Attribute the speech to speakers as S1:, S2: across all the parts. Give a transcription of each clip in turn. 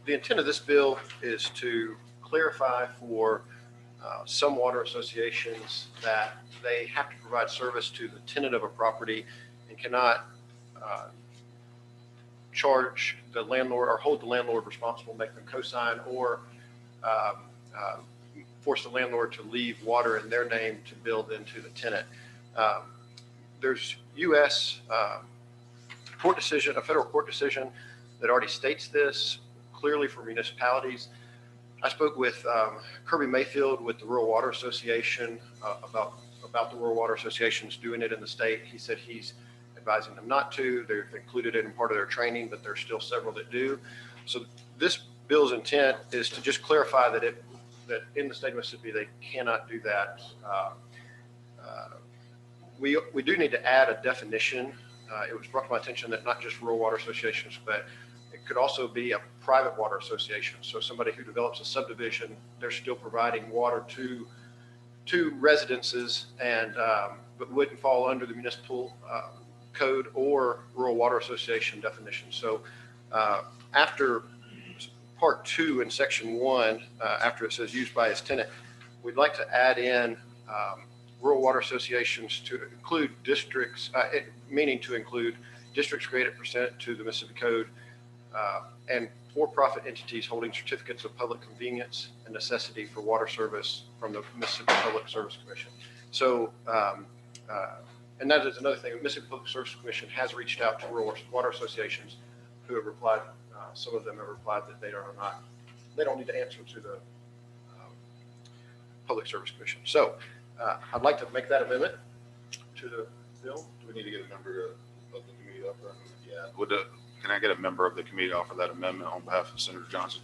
S1: the intent of this bill is to clarify for some water associations that they have to provide service to the tenant of a property and cannot charge the landlord or hold the landlord responsible, make them co-sign, or force the landlord to leave water in their name to build into the tenant. There's U.S. Court decision, a federal court decision that already states this clearly for municipalities. I spoke with Kirby Mayfield with the Rural Water Association about the Rural Water Associations doing it in the state. He said he's advising them not to. They've included it in part of their training, but there's still several that do. So this bill's intent is to just clarify that that in the state of Mississippi they cannot do that. We do need to add a definition. It was brought to my attention that not just rural water associations, but it could also be a private water association. So somebody who develops a subdivision, they're still providing water to residences, and but wouldn't fall under the municipal code or rural water association definition. So after part 2 in section 1, after it says used by its tenant, we'd like to add in rural water associations to include districts, meaning to include districts created pursuant to the Mississippi Code, and for-profit entities holding certificates of public convenience and necessity for water service from the Mississippi Public Service Commission. So, and that is another thing. The Mississippi Public Service Commission has reached out to rural water associations who have replied. Some of them have replied that they don't need to answer to the Public Service Commission. So I'd like to make that amendment to the bill.
S2: Do we need to get a member of the committee to offer? Yeah. Can I get a member of the committee to offer that amendment on behalf of Senator Johnson?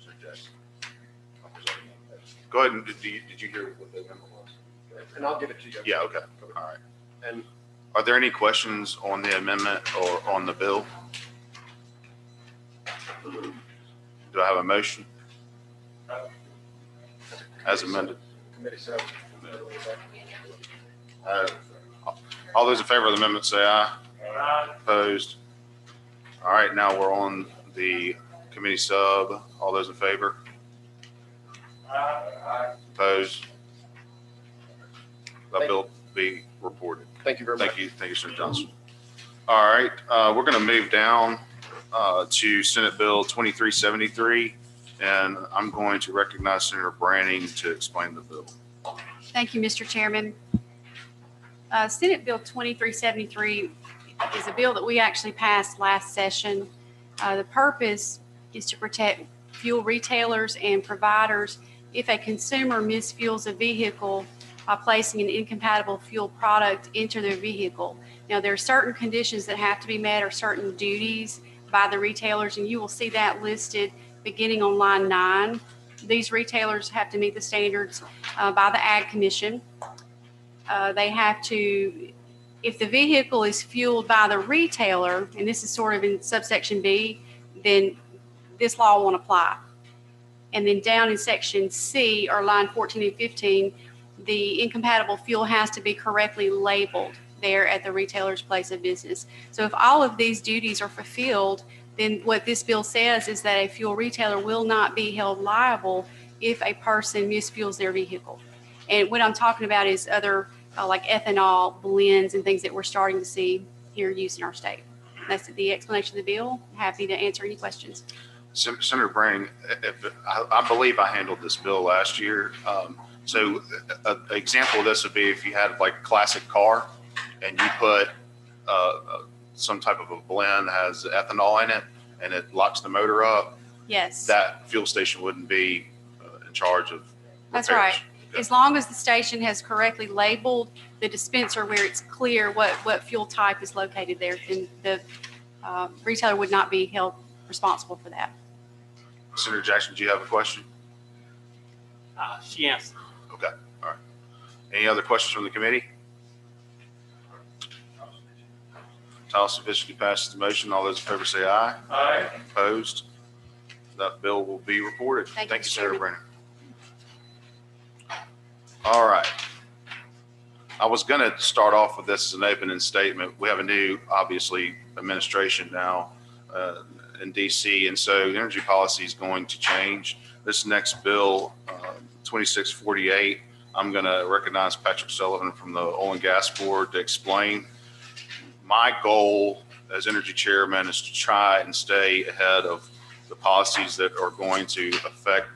S2: Senator Jackson. Go ahead and did you hear what the amendment was?
S1: And I'll give it to you.
S2: Yeah. Okay. All right.
S1: And
S2: are there any questions on the amendment or on the bill? Do I have a motion as amended?
S1: committee says.
S2: All those in favor of the amendment say aye. Aye. Opposed? All right, now we're on the committee sub. All those in favor? Aye. Opposed? That bill be reported.
S1: Thank you very much.
S2: Thank you, Senator Johnson. All right, we're going to move down to Senate Bill 2373, and I'm going to recognize Senator Branning to explain the bill.
S3: Thank you, Mr. Chairman. Senate Bill 2373 is a bill that we actually passed last session. The purpose is to protect fuel retailers and providers if a consumer misfuels a vehicle by placing an incompatible fuel product into their vehicle. Now, there are certain conditions that have to be met or certain duties by the retailers, and you will see that listed beginning on line 9. These retailers have to meet the standards by the Ag Commission. They have to, if the vehicle is fueled by the retailer, and this is sort of in subsection B, then this law won't apply. And then down in section C, or line 14 and 15, the incompatible fuel has to be correctly labeled there at the retailer's place of business. So if all of these duties are fulfilled, then what this bill says is that a fuel retailer will not be held liable if a person misfuels their vehicle. And what I'm talking about is other like ethanol blends and things that we're starting to see here used in our state. That's the explanation of the bill. Happy to answer any questions.
S2: Senator Branning, I believe I handled this bill last year. So an example of this would be if you had like a classic car and you put some type of a blend that has ethanol in it and it locks the motor up.
S3: Yes.
S2: That fuel station wouldn't be in charge of repairs.
S3: That's right. Okay. As long as the station has correctly labeled the dispenser where it's clear what fuel type is located there, then the retailer would not be held responsible for that.
S2: Senator Jackson, do you have a question?
S4: She answered.
S2: Okay. All right. Any other questions from the committee? Title sufficiently passes the motion. All those in favor say aye.
S4: Aye.
S2: Opposed? That bill will be reported.
S3: Thank
S2: you,
S3: you,
S2: Senator
S3: Chairman.
S2: Branning. All right. I was going to start off with this as an opening statement. We have a new, obviously, administration now. in DC. And so energy policy is going to change. This next bill, 2648, I'm going to recognize Patrick Sullivan from the Oil and Gas Board to explain. My goal as energy chairman is to try and stay ahead of the policies that are going to affect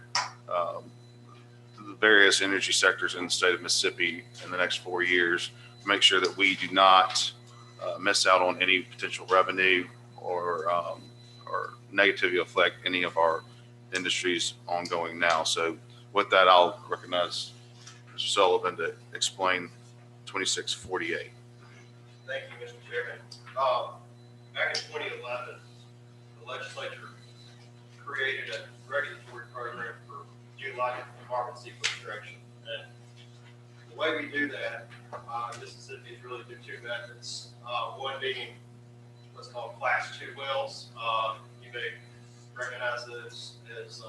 S2: the various energy sectors in the state of Mississippi in the next 4 years, to make sure that we do not miss out on any potential revenue or negatively affect any of our industries ongoing now. So with that, I'll recognize Mr. Sullivan to explain 2648.
S1: Thank you, Mr. Chairman. Back in 2011, the legislature created a regulatory program for geologic and carbon sequestration. And the way we do that in Mississippi is really through two methods. One being what's called Class 2 wells. You may recognize those as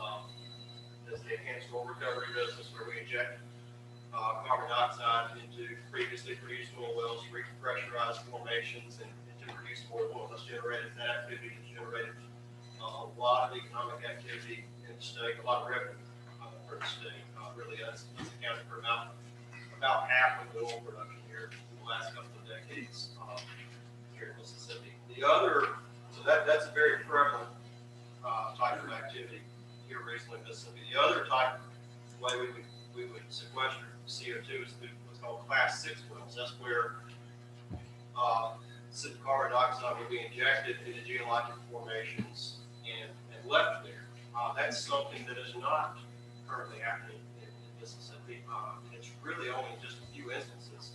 S1: the enhanced oil recovery business, where we inject carbon dioxide into previously produced oil wells, repressurize formations, and to produce more oil. That's generated, that activity has generated a lot of economic activity in the state, a lot of revenue for the state. Really, that's accounted for about half of the oil production here in the last couple of decades here in Mississippi. The other, so that's a very prevalent type of activity here recently in Mississippi. The other type of way we would sequester CO2 is through what's called Class 6 wells. That's where carbon dioxide will be injected into geologic formations and left there. That's something that is not currently happening in Mississippi. It's really only just a few instances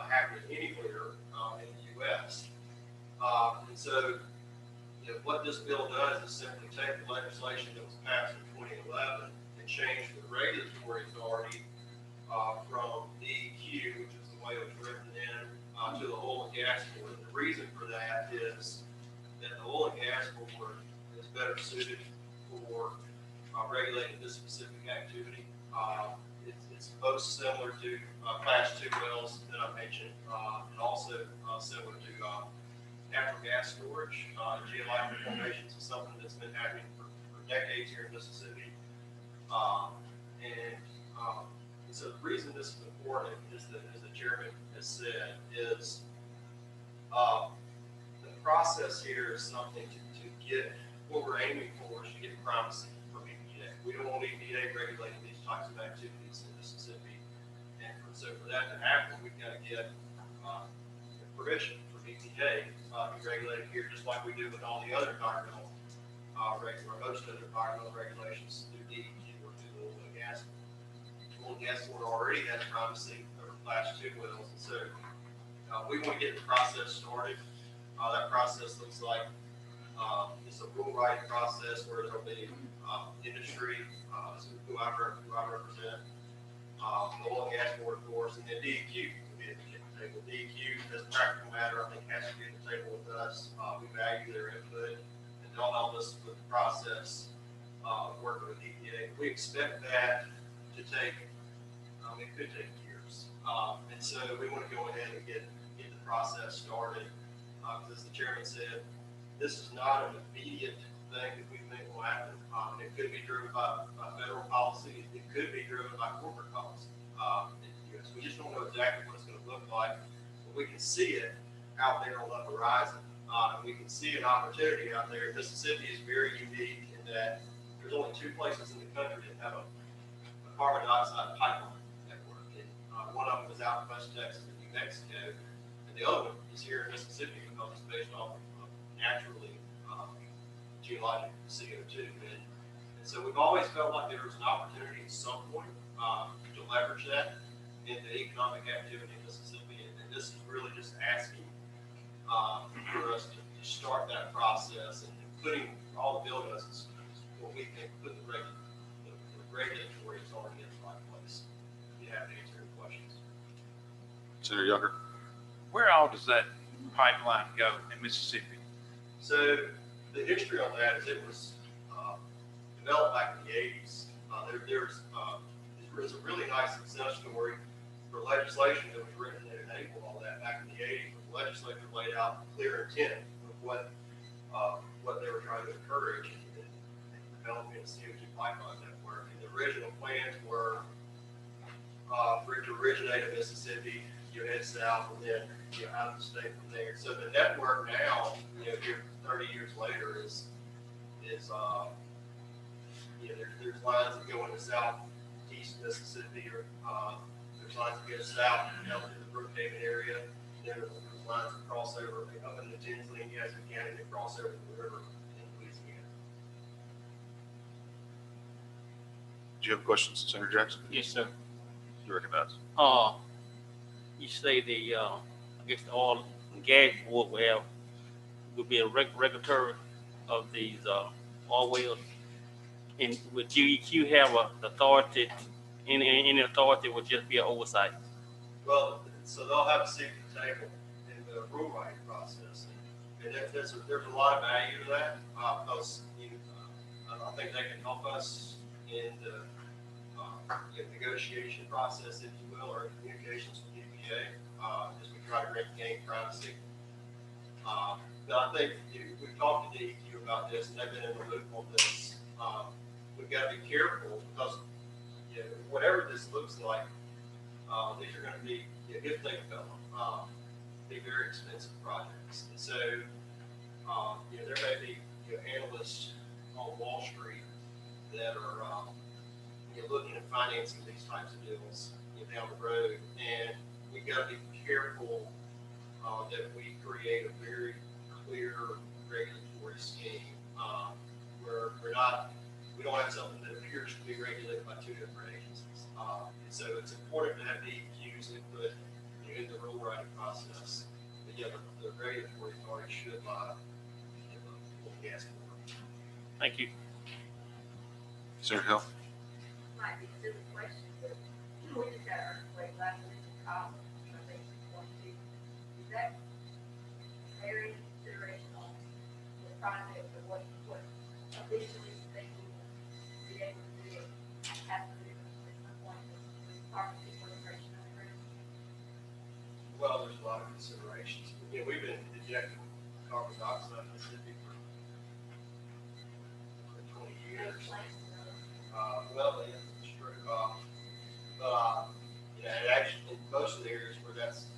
S1: happening anywhere in the U.S. And so, what this bill does is simply take the legislation that was passed in 2011 and change the regulatory authority from DEQ, which is the way it was written in, to the Oil and Gas Board. And the reason for that is that the Oil and Gas Board is better suited for regulating this specific activity. It's most similar to Class 2 wells that I mentioned, and also similar to natural gas storage. Geologic formations is something that's been happening for decades here in Mississippi. So the reason this is important is that, as the chairman has said, is the process here is something to get what we're aiming for is to get primacy from EPA. We don't want EPA regulating these types of activities in Mississippi. And so for that to happen, we've got to get permission from EPA to be regulated here, just like we do with all the other environmental most other environmental regulations through DEQ or through the Oil and Gas Board. The Oil and Gas Board already has primacy over Class 2 wells, and so we want to get the process started. That process looks like it's a rule writing process where there'll be industry, who I represent, the Oil and Gas Board, of course, and then DEQ will be at the table. DEQ, as a practical matter, I think has to be at the table with us. We value their input, and they'll help us with the process working with EPA. We expect that to take, it could take years. And so we want to go ahead and get the process started. As the chairman said, this is not an immediate thing that we think will happen. It could be driven by federal policy. It could be driven by corporate policy in the U.S. We just don't know exactly what it's going to look like, but we can see it out there on the horizon. We can see an opportunity out there. Mississippi is very unique in that there's only two places in the country that have a carbon dioxide pipeline network. And, one of them is out in West Texas and New Mexico, and the other one is here in Mississippi because it's based off of naturally geologic CO2. And so we've always felt like there was an opportunity at some point to leverage that into economic activity in Mississippi. And this is really just asking for us to start that process and putting all the bill does is what we think put the regulatory authority in the right place. If you have to answer any questions.
S2: Senator Younger.
S5: Where all does that pipeline go in Mississippi?
S1: So the history on that is it was developed back in the 80s. There's a really nice success story for legislation that was written that enabled all that back in the 80s. The legislature laid out clear intent of what what they were trying to encourage in developing a CO2 pipeline network. And the original plans were for it to originate in Mississippi, you head south, and then out of the state from there. So the network now, here 30 years later, is there's lines that go into southeast Mississippi, or there's lines that go south down to the Brookhaven area. Then there's lines that cross over up into Tinsley and Yazoo County that cross over the river in Louisiana.
S2: Do you have questions, Senator Jackson?
S4: Yes, sir.
S2: You recognize?
S4: You say the, I guess the oil and gas board will be a regulatory of these, oil wells. And would GEQ have the authority, any authority would just be an oversight?
S1: Well, so they'll have a seat at the table in the rule writing process. And there's a lot of value to that, because I think they can help us in the negotiation process, if you will, or communications with EPA, as we try to gain privacy. But I think we've talked to DEQ about this, and they've been in the loop on this. We've got to be careful because whatever this looks like, these are going to be, if they develop, be very expensive projects. And so, there may be analysts on Wall Street that are looking at financing these types of deals down the road, and we've got to be careful that we create a very clear regulatory scheme where we don't have something that appears to be regulated by two different agencies. And so it's important to have DEQ's input in the rule writing process. But the regulatory authority should lie in the oil and gas board.
S4: Thank you.
S2: Senator Hill?
S6: Might be a silly question, but we just got an earthquake last week in College, I think it's 22. Is that very consideration on the project of what eventually they will be able to do, have to do at some point with partnership integration of the group?
S1: Well, there's a lot of considerations. We've been injecting carbon dioxide in the city for 20 years. Well, yeah, it's true. It actually, in most of the areas where those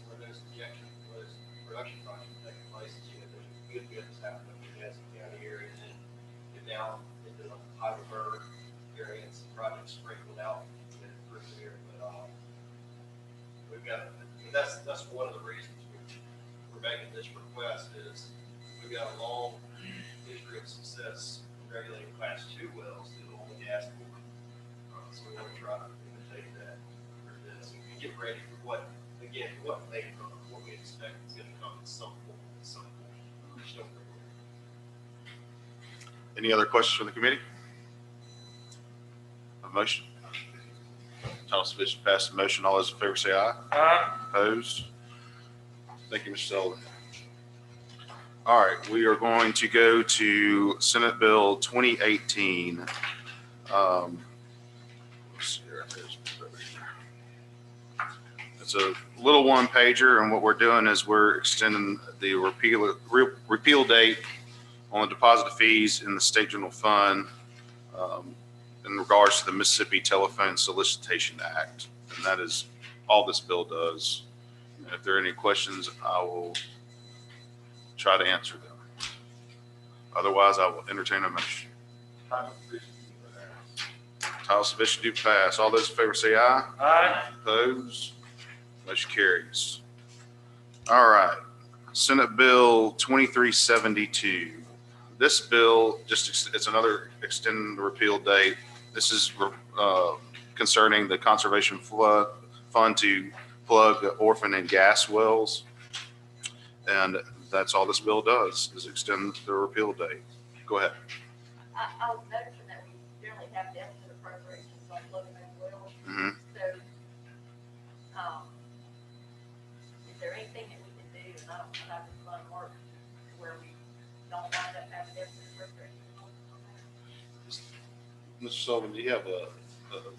S1: production projects are taking place, there's good that's happening in the Yazoo County area, and then get down into the Heidelberg area and some projects sprinkled out through there. But we've got, that's one of the reasons we're making this request is we've got a long history of success regulating class 2 wells through the oil and gas board. So we want to try to imitate that for this and get ready for what may come, what we expect is going to come in some form.
S2: Any other questions from the committee? A motion? Title sufficient to pass the motion. All those in favor say aye.
S5: Aye.
S2: Opposed? Thank you, Mr. Sullivan. All right, we are going to go to Senate Bill 2018. Let's see here. It's a little one pager, and what we're doing is we're extending the repeal date on the deposit of fees in the state general fund in regards to the Mississippi Telephone Solicitation Act. And that is all this bill does. And if there are any questions, I will try to answer them. Otherwise, I will entertain a motion. Title sufficient to pass. All those in favor say aye.
S5: Aye.
S2: Opposed? Motion carries. All right. Senate Bill 2372. This bill, it's another extending the repeal date. This is concerning the Conservation Fund to plug orphan and gas wells. And that's all this bill does, is extend the repeal date. Go ahead.
S6: I was noticing that we generally have deficit appropriations on floating and wells.
S2: Mhm.
S6: So, is there anything that we can do, and I don't know how this fund works, where we don't wind up having deficit appropriations on that?
S2: Mr. Sullivan, do you have an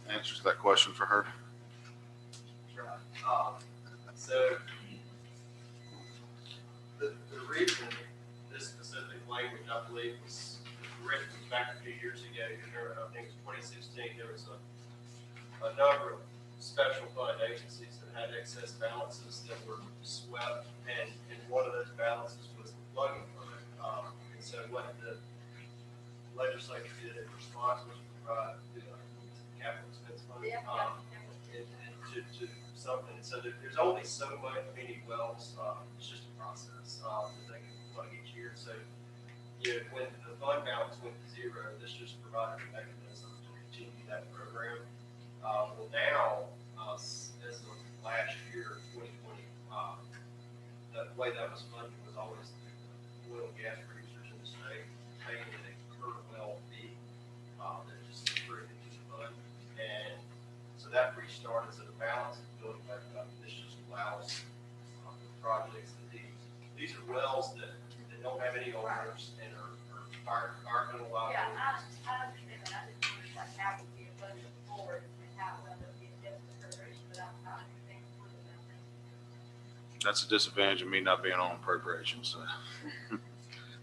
S2: answer to that question for her?
S1: So the reason this specific language, I believe, was written back a few years ago. I think it was 2016, there was a number of special fund agencies that had excess balances that were swept, and one of those balances was the flooding fund. And so what the legislature did in response was provide capital expense fund to something. So there's only so many wells. It's just a process that they can plug each year. So when the fund balance went to zero, this just provided a mechanism to continue that program. Well, now, as of last year, 2020, the way that was funded was always the oil and gas producers in the state paying a per well fee that just accrued into the fund. And so that restarted at a balance and building back up. This just allows the projects that these are wells that don't have any owners and are environmental
S6: Yeah,
S1: liabilities.
S6: I understand that. I didn't understand how we get budget forward and how well it would be adjusted appropriation, but I understand completely now.
S2: That's a disadvantage of me not being on appropriations. So.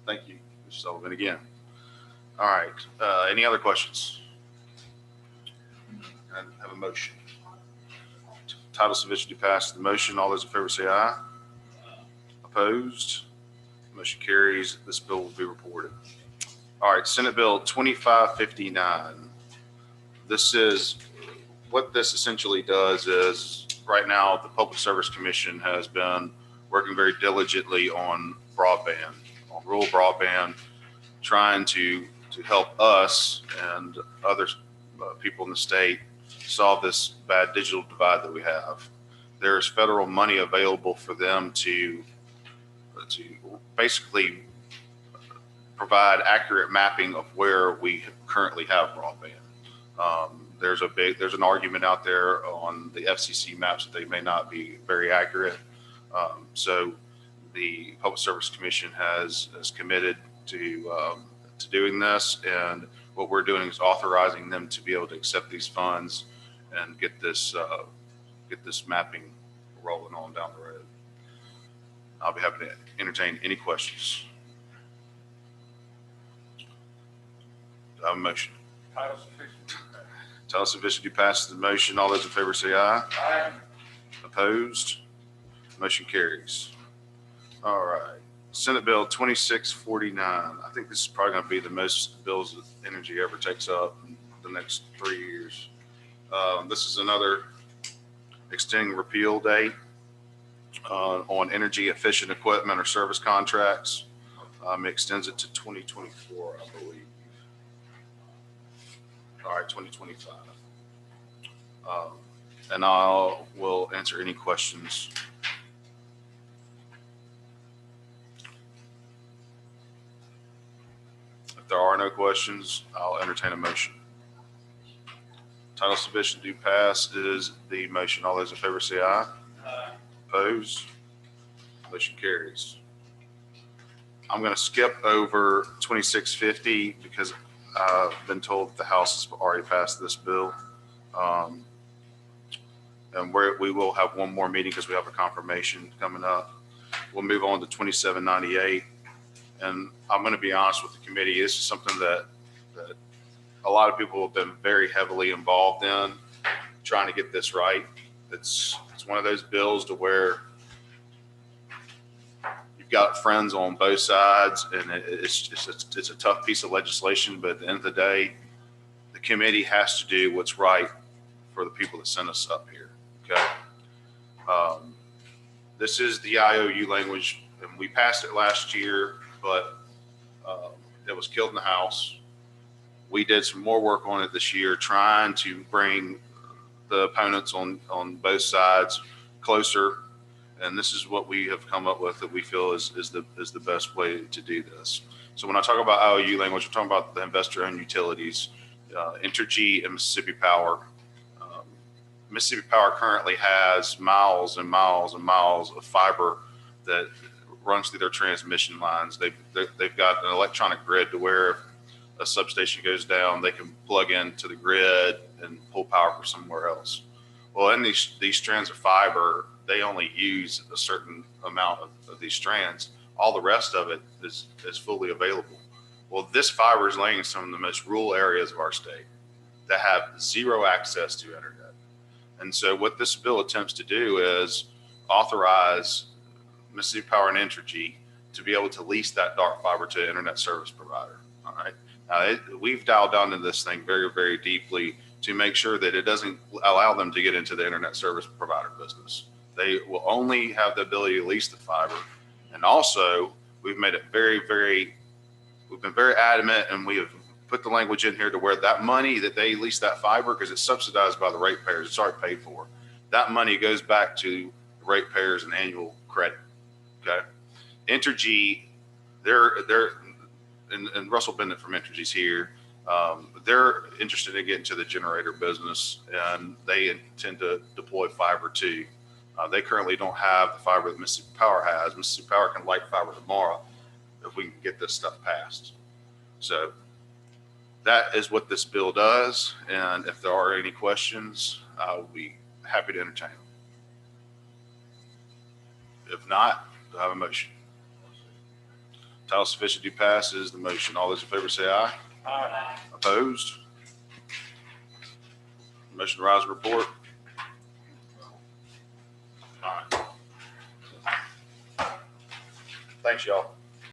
S2: Thank you, Mr. Sullivan, again. All right, any other questions? I have a motion. Title sufficient to pass the motion. All those in favor say aye. Opposed? Motion carries. This bill will be reported. All right, Senate Bill 2559. This is, what this essentially does is, right now, the Public Service Commission has been working very diligently on broadband, on rural broadband, trying to help us and other people in the state solve this bad digital divide that we have. There's federal money available for them to basically provide accurate mapping of where we currently have broadband. There's an argument out there on the FCC maps that they may not be very accurate. So the Public Service Commission has committed to doing this, and what we're doing is authorizing them to be able to accept these funds and get this mapping rolling on down the road. I'll be happy to entertain any questions. Do I have a motion?
S5: Title sufficient.
S2: Title sufficient to pass the motion. All those in favor say aye.
S5: Aye.
S2: Opposed? Motion carries. All right. Senate Bill 2649. I think this is probably going to be the most bills that energy ever takes up in the next 3 years. This is another extending repeal date on energy efficient equipment or service contracts. It extends it to 2024, I believe. All right, 2025. And I will answer any questions. If there are no questions, I'll entertain a motion. Title sufficient to pass is the motion. All those in favor say aye. Opposed? Motion carries. I'm going to skip over 2650 because I've been told that the House has already passed this bill. And we will have one more meeting because we have a confirmation coming up. We'll move on to 2798. And I'm going to be honest with the committee. This is something that a lot of people have been very heavily involved in trying to get this right. It's one of those bills to where you've got friends on both sides, and it's a tough piece of legislation. But at the end of the day, the committee has to do what's right for the people that sent us up here. Okay. This is the IOU language, and we passed it last year, but it was killed in the House. We did some more work on it this year, trying to bring the opponents on both sides closer. And this is what we have come up with that we feel is the best way to do this. So when I talk about IOU language, I'm talking about the investor-owned utilities, Entergy and Mississippi Power. Mississippi Power currently has miles and miles and miles of fiber that runs through their transmission lines. They've got an electronic grid to where if a substation goes down, they can plug into the grid and pull power from somewhere else. Well, in these strands of fiber, they only use a certain amount of these strands. All the rest of it is fully available. Well, this fiber is laying in some of the most rural areas of our state that have zero access to internet. And so what this bill attempts to do is authorize Mississippi Power and Entergy to be able to lease that dark fiber to an internet service provider. All right. Now, we've dialed down into this thing very, very deeply to make sure that it doesn't allow them to get into the internet service provider business. They will only have the ability to lease the fiber. And also, we've made it we've been very adamant, and we have put the language in here to where that money that they lease that fiber, because it's subsidized by the ratepayers, it's already paid for. That money goes back to the ratepayers in annual credit. Okay. Entergy, and Russell Bennett from Entergy's here. They're interested in getting to the generator business, and they intend to deploy fiber too. They currently don't have the fiber that Mississippi Power has. Mississippi Power can light fiber tomorrow if we can get this stuff passed. So that is what this bill does. And if there are any questions, I'll be happy to entertain them. If not, do I have a motion? Title sufficient to pass is the motion. All those in favor say aye.
S5: Aye.
S2: Opposed? Motion to rise and report. All right. Thanks, y'all.